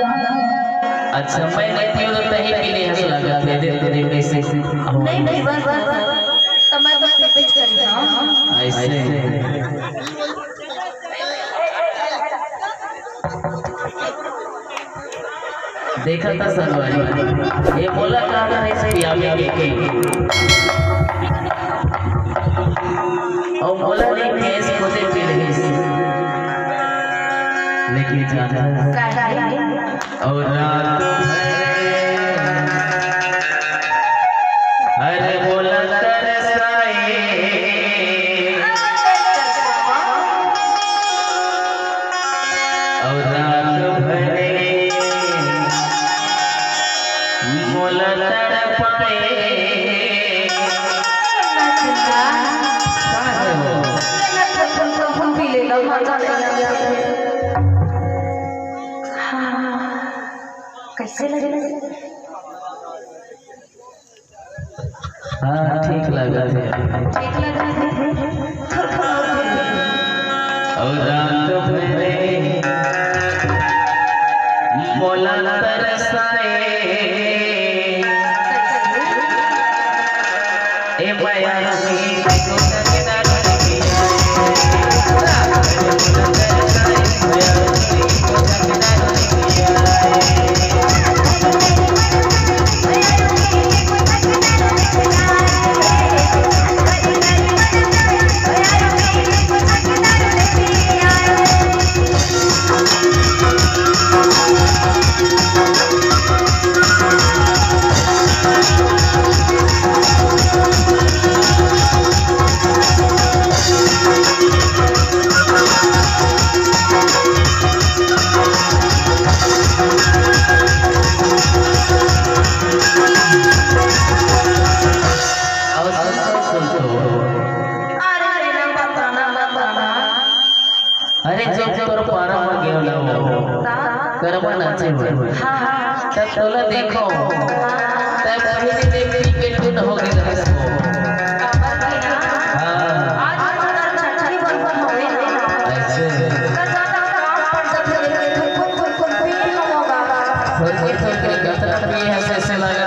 अच्छा मैं नहीं पी तो नहीं पी ले हंस लगा थे दे कैसे नहीं नहीं बस मैं बस रिपीट करी हां ऐसे देखा था सरवारी ये बोला कहा था ऐसे पिया के और बोला नहीं केस खुद पी रही लेकिन जाना और रात अरे बोला तरसाए और रात भरे बोला तड़पाए कैसे लगे? हाँ ठीक लगा ठीक लगा और रात भरे बोला तरसाए ए माया अरे जब तोर पारा में गेल करवा नाचे तब तोला देखो तब कभी भी देख के टूट हो गई इसको आज छठी बन होवे ऐसे कोई होगा थोड़ी थोड़ी गतरा भी है ऐसे लगा